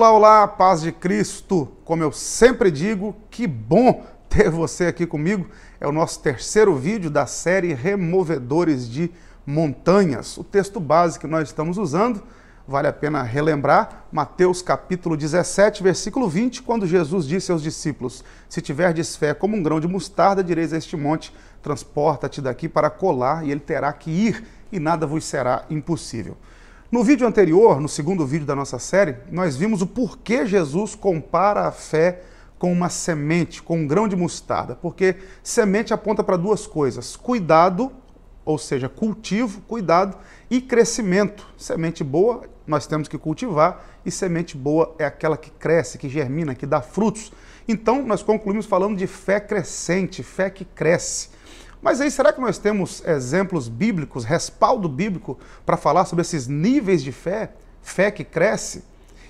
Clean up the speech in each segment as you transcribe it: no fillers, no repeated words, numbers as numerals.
Olá, olá, paz de Cristo. Como eu sempre digo, que bom ter você aqui comigo. É o nosso terceiro vídeo da série Removedores de Montanhas. O texto base que nós estamos usando, vale a pena relembrar, Mateus capítulo 17, versículo 20, quando Jesus disse aos discípulos: se tiverdes fé como um grão de mostarda, direis a este monte, transporta-te daqui para colar, e ele terá que ir, e nada vos será impossível. No vídeo anterior, no segundo vídeo da nossa série, nós vimos o porquê Jesus compara a fé com uma semente, com um grão de mostarda. Porque semente aponta para duas coisas: cuidado, ou seja, cultivo, cuidado, e crescimento. Semente boa nós temos que cultivar, e semente boa é aquela que cresce, que germina, que dá frutos. Então nós concluímos falando de fé crescente, fé que cresce. Mas aí, será que nós temos exemplos bíblicos, respaldo bíblico, para falar sobre esses níveis de fé, fé que cresce?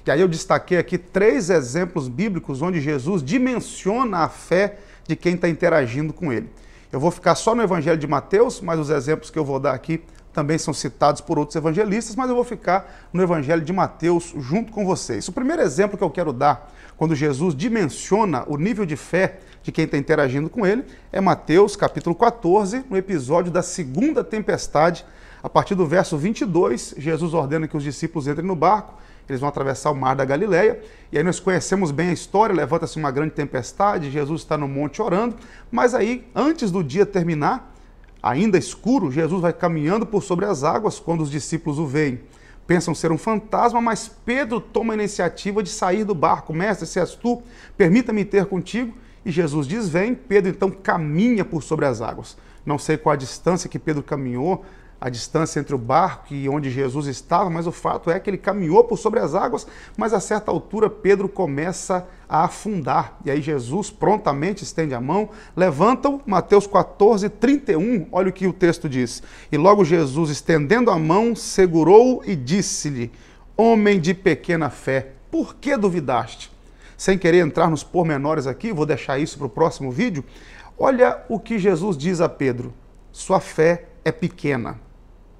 E aí eu destaquei aqui 3 exemplos bíblicos onde Jesus dimensiona a fé de quem está interagindo com ele. Eu vou ficar só no Evangelho de Mateus, mas os exemplos que eu vou dar aqui também são citados por outros evangelistas, mas eu vou ficar no Evangelho de Mateus junto com vocês. O primeiro exemplo que eu quero dar, quando Jesus dimensiona o nível de fé de quem está interagindo com ele, é Mateus capítulo 14, no episódio da segunda tempestade. A partir do verso 22, Jesus ordena que os discípulos entrem no barco, eles vão atravessar o mar da Galileia, e aí nós conhecemos bem a história, levanta-se uma grande tempestade, Jesus está no monte orando, mas aí, antes do dia terminar, ainda escuro, Jesus vai caminhando por sobre as águas quando os discípulos o veem. Pensam ser um fantasma, mas Pedro toma a iniciativa de sair do barco. Mestre, se és tu, permita-me ter contigo. E Jesus diz, vem. Pedro então caminha por sobre as águas. Não sei qual a distância que Pedro caminhou, a distância entre o barco e onde Jesus estava, mas o fato é que ele caminhou por sobre as águas, mas a certa altura Pedro começa a afundar. E aí Jesus prontamente estende a mão, levanta-o, Mateus 14, 31, olha o que o texto diz. E logo Jesus, estendendo a mão, segurou-o e disse-lhe: homem de pequena fé, por que duvidaste? Sem querer entrar nos pormenores aqui, vou deixar isso para o próximo vídeo, olha o que Jesus diz a Pedro: sua fé é pequena.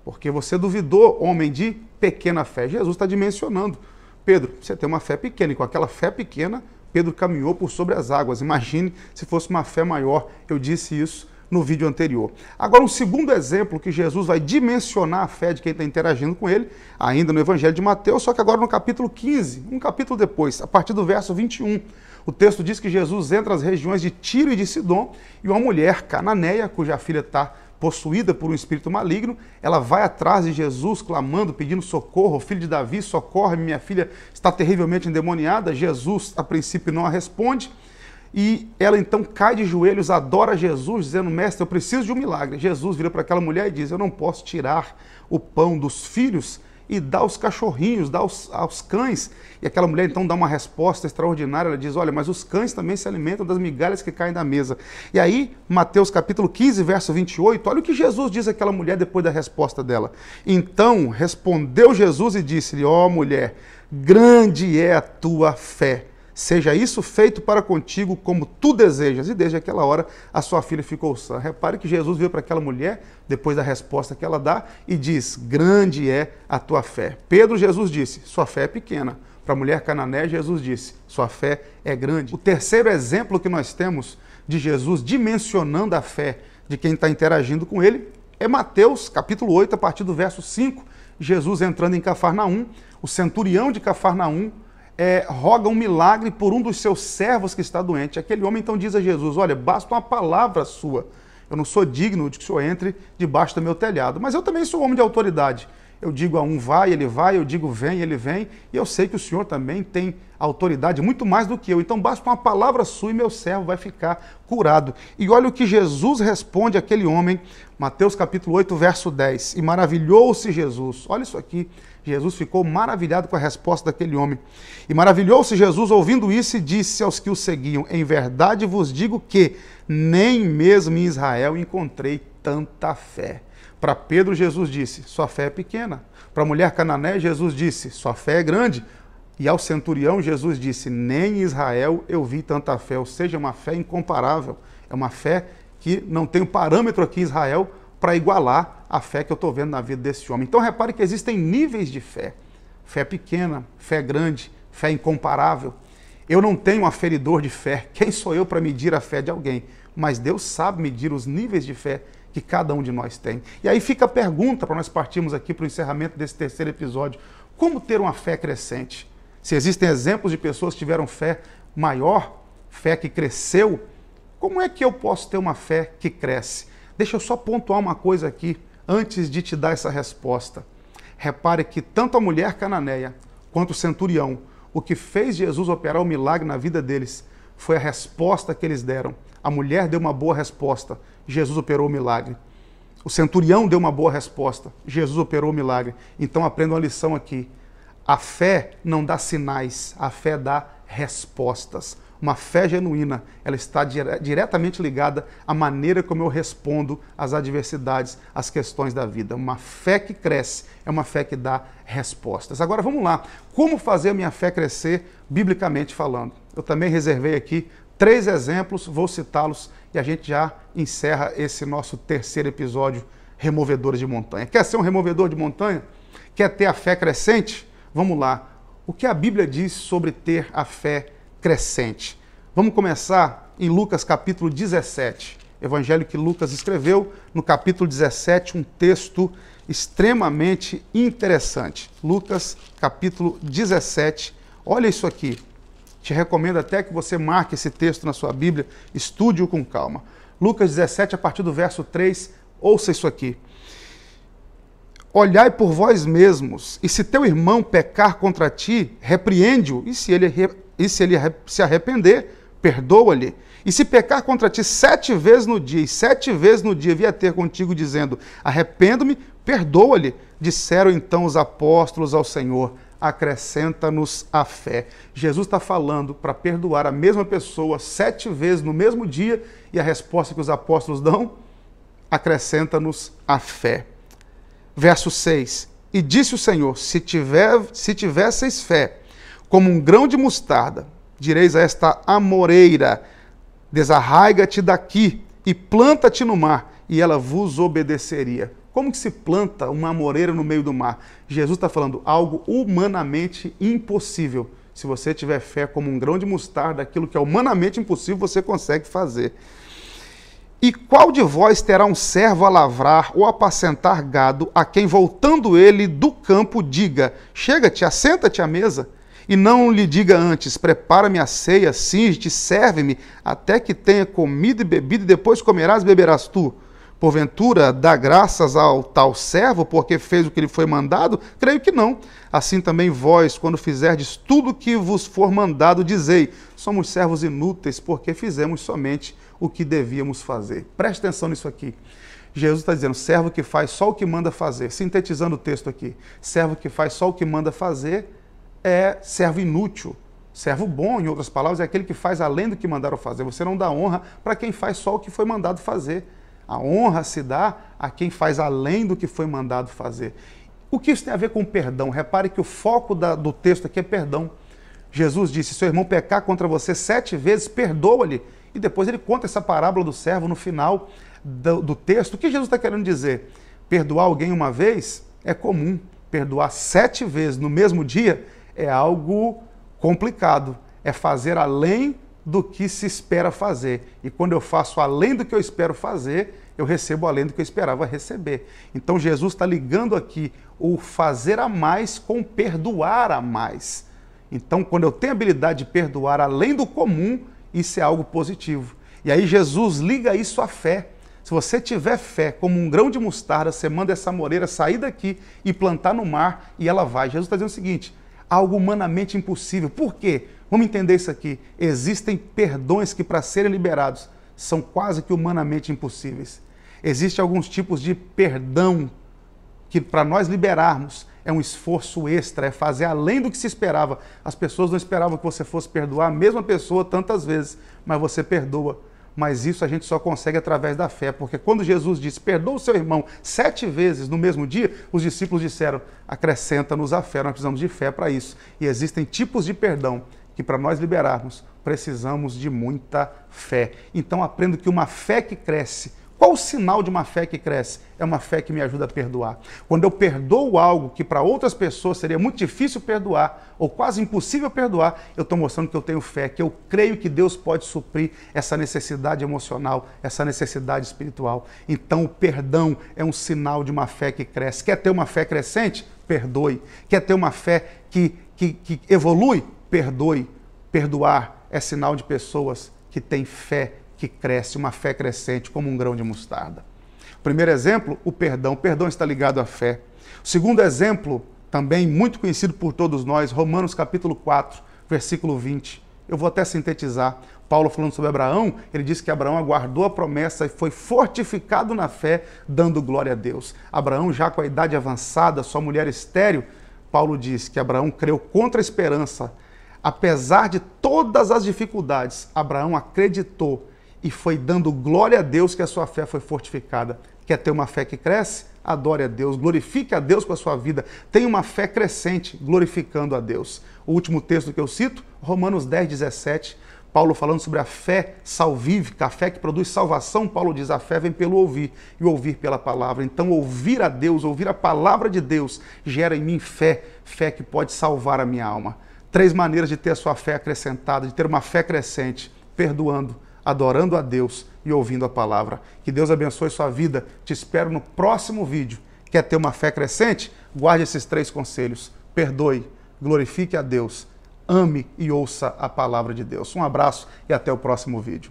Porque você duvidou, homem de pequena fé. Jesus está dimensionando. Pedro, você tem uma fé pequena, e com aquela fé pequena, Pedro caminhou por sobre as águas. Imagine se fosse uma fé maior. Eu disse isso no vídeo anterior. Agora, um segundo exemplo que Jesus vai dimensionar a fé de quem está interagindo com ele, ainda no Evangelho de Mateus, só que agora no capítulo 15, um capítulo depois, a partir do verso 21. O texto diz que Jesus entra nas regiões de Tiro e de Sidom, e uma mulher cananeia, cuja filha está possuída por um espírito maligno, ela vai atrás de Jesus, clamando, pedindo socorro: filho de Davi, socorre-me, minha filha está terrivelmente endemoniada. Jesus, a princípio, não a responde, e ela então cai de joelhos, adora Jesus, dizendo: mestre, eu preciso de um milagre. Jesus vira para aquela mulher e diz: eu não posso tirar o pão dos filhos e dar aos cachorrinhos, dar aos cães. E aquela mulher então dá uma resposta extraordinária, ela diz: olha, mas os cães também se alimentam das migalhas que caem da mesa. E aí, Mateus capítulo 15, verso 28, olha o que Jesus diz àquela mulher depois da resposta dela. Então respondeu Jesus e disse-lhe: ó mulher, grande é a tua fé. Seja isso feito para contigo como tu desejas. E desde aquela hora a sua filha ficou sã. Repare que Jesus veio para aquela mulher, depois da resposta que ela dá, e diz: grande é a tua fé. Pedro, Jesus disse: sua fé é pequena. Para a mulher cananeia, Jesus disse: sua fé é grande. O terceiro exemplo que nós temos de Jesus dimensionando a fé de quem está interagindo com ele é Mateus capítulo 8, a partir do verso 5. Jesus entrando em Cafarnaum, o centurião de Cafarnaum roga um milagre por um dos seus servos que está doente. Aquele homem então diz a Jesus: olha, basta uma palavra sua, eu não sou digno de que o senhor entre debaixo do meu telhado, mas eu também sou homem de autoridade. Eu digo a um vai, ele vai, eu digo vem, ele vem, e eu sei que o senhor também tem autoridade, muito mais do que eu, então basta uma palavra sua e meu servo vai ficar curado. E olha o que Jesus responde àquele homem, Mateus capítulo 8, verso 10, e maravilhou-se Jesus, olha isso aqui, Jesus ficou maravilhado com a resposta daquele homem. E maravilhou-se Jesus ouvindo isso e disse aos que o seguiam: em verdade vos digo que nem mesmo em Israel encontrei tanta fé. Para Pedro, Jesus disse: sua fé é pequena. Para a mulher cananeia, Jesus disse: sua fé é grande. E ao centurião, Jesus disse: nem em Israel eu vi tanta fé. Ou seja, é uma fé incomparável. É uma fé que não tem um parâmetro aqui em Israel para igualar a fé que eu estou vendo na vida desse homem. Então repare que existem níveis de fé. Fé pequena, fé grande, fé incomparável. Eu não tenho um aferidor de fé. Quem sou eu para medir a fé de alguém? Mas Deus sabe medir os níveis de fé que cada um de nós tem. E aí fica a pergunta para nós partirmos aqui para o encerramento desse terceiro episódio. Como ter uma fé crescente? Se existem exemplos de pessoas que tiveram fé maior, fé que cresceu, como é que eu posso ter uma fé que cresce? Deixa eu só pontuar uma coisa aqui antes de te dar essa resposta. Repare que tanto a mulher cananeia quanto o centurião, o que fez Jesus operar o milagre na vida deles foi a resposta que eles deram. A mulher deu uma boa resposta, Jesus operou o milagre. O centurião deu uma boa resposta, Jesus operou o milagre. Então aprenda uma lição aqui. A fé não dá sinais, a fé dá respostas. Uma fé genuína, ela está diretamente ligada à maneira como eu respondo às adversidades, às questões da vida. Uma fé que cresce é uma fé que dá respostas. Agora vamos lá. Como fazer a minha fé crescer, biblicamente falando? Eu também reservei aqui 3 exemplos, vou citá-los e a gente já encerra esse nosso terceiro episódio, Removedores de Montanha. Quer ser um removedor de montanha? Quer ter a fé crescente? Vamos lá. O que a Bíblia diz sobre ter a fé crescente? Vamos começar em Lucas capítulo 17. Evangelho que Lucas escreveu, no capítulo 17, um texto extremamente interessante. Lucas capítulo 17. Olha isso aqui. Te recomendo até que você marque esse texto na sua Bíblia, estude-o com calma. Lucas 17, a partir do verso 3, ouça isso aqui. Olhai por vós mesmos, e se teu irmão pecar contra ti, repreende-o, e se ele se arrepender, perdoa-lhe. E se pecar contra ti 7 vezes no dia, e 7 vezes no dia vier ter contigo dizendo, arrependo-me, perdoa-lhe. Disseram então os apóstolos ao Senhor, acrescenta-nos a fé. Jesus está falando para perdoar a mesma pessoa 7 vezes no mesmo dia, e a resposta que os apóstolos dão, acrescenta-nos a fé. Verso 6, e disse o Senhor, se tivesseis fé, como um grão de mostarda, direis a esta amoreira, desarraiga-te daqui e planta-te no mar, e ela vos obedeceria. Como que se planta uma amoreira no meio do mar? Jesus está falando algo humanamente impossível. Se você tiver fé como um grão de mostarda, aquilo que é humanamente impossível, você consegue fazer. E qual de vós terá um servo a lavrar ou apacentar gado, a quem, voltando ele do campo, diga, chega-te, assenta-te à mesa, e não lhe diga antes, prepara-me a ceia, cinge-te, serve-me, até que tenha comido e bebido, e depois comerás e beberás tu? Porventura, dá graças ao tal servo, porque fez o que lhe foi mandado? Creio que não. Assim também vós, quando fizerdes tudo o que vos for mandado, dizei, somos servos inúteis, porque fizemos somente o que devíamos fazer. Preste atenção nisso aqui. Jesus está dizendo, servo que faz só o que manda fazer. Sintetizando o texto aqui. Servo que faz só o que manda fazer é servo inútil. Servo bom, em outras palavras, é aquele que faz além do que mandaram fazer. Você não dá honra para quem faz só o que foi mandado fazer. A honra se dá a quem faz além do que foi mandado fazer. O que isso tem a ver com perdão? Repare que o foco do texto aqui é perdão. Jesus disse, se seu irmão pecar contra você 7 vezes, perdoa-lhe. E depois ele conta essa parábola do servo no final do texto. O que Jesus está querendo dizer? Perdoar alguém uma vez é comum. Perdoar 7 vezes no mesmo dia é algo complicado. É fazer além do que se espera fazer. E quando eu faço além do que eu espero fazer, eu recebo além do que eu esperava receber. Então Jesus está ligando aqui o fazer a mais com perdoar a mais. Então, quando eu tenho a habilidade de perdoar além do comum, isso é algo positivo. E aí Jesus liga isso à fé. Se você tiver fé como um grão de mostarda, você manda essa amoreira sair daqui e plantar no mar e ela vai. Jesus está dizendo o seguinte, algo humanamente impossível. Por quê? Vamos entender isso aqui. Existem perdões que, para serem liberados, são quase que humanamente impossíveis. Existem alguns tipos de perdão que, para nós liberarmos, é um esforço extra, é fazer além do que se esperava. As pessoas não esperavam que você fosse perdoar a mesma pessoa tantas vezes, mas você perdoa. Mas isso a gente só consegue através da fé, porque quando Jesus disse, perdoa o seu irmão 7 vezes no mesmo dia, os discípulos disseram, acrescenta-nos a fé, nós precisamos de fé para isso. E existem tipos de perdão que, para nós liberarmos, precisamos de muita fé. Então aprendo que uma fé que cresce, Qual o sinal de uma fé que cresce? É uma fé que me ajuda a perdoar. Quando eu perdoo algo que para outras pessoas seria muito difícil perdoar, ou quase impossível perdoar, eu estou mostrando que eu tenho fé, que eu creio que Deus pode suprir essa necessidade emocional, essa necessidade espiritual. Então o perdão é um sinal de uma fé que cresce. Quer ter uma fé crescente? Perdoe. Quer ter uma fé que evolui? Perdoe. Perdoar é sinal de pessoas que têm fé que cresce, uma fé crescente, como um grão de mostarda. Primeiro exemplo, o perdão. O perdão está ligado à fé. O segundo exemplo, também muito conhecido por todos nós, Romanos capítulo 4, versículo 20. Eu vou até sintetizar. Paulo falando sobre Abraão, ele diz que Abraão aguardou a promessa e foi fortificado na fé, dando glória a Deus. Abraão, já com a idade avançada, sua mulher estéril, Paulo diz que Abraão creu contra a esperança. Apesar de todas as dificuldades, Abraão acreditou e foi dando glória a Deus que a sua fé foi fortificada. Quer ter uma fé que cresce? Adore a Deus, glorifique a Deus com a sua vida. Tenha uma fé crescente, glorificando a Deus. O último texto que eu cito, Romanos 10, 17, Paulo falando sobre a fé salvífica, a fé que produz salvação. Paulo diz, a fé vem pelo ouvir e o ouvir pela palavra. Então ouvir a Deus, ouvir a palavra de Deus, gera em mim fé, fé que pode salvar a minha alma. 3 maneiras de ter a sua fé acrescentada, de ter uma fé crescente: perdoando, adorando a Deus e ouvindo a palavra. Que Deus abençoe sua vida. Te espero no próximo vídeo. Quer ter uma fé crescente? Guarde esses 3 conselhos. Perdoe, glorifique a Deus, ame e ouça a palavra de Deus. Um abraço e até o próximo vídeo.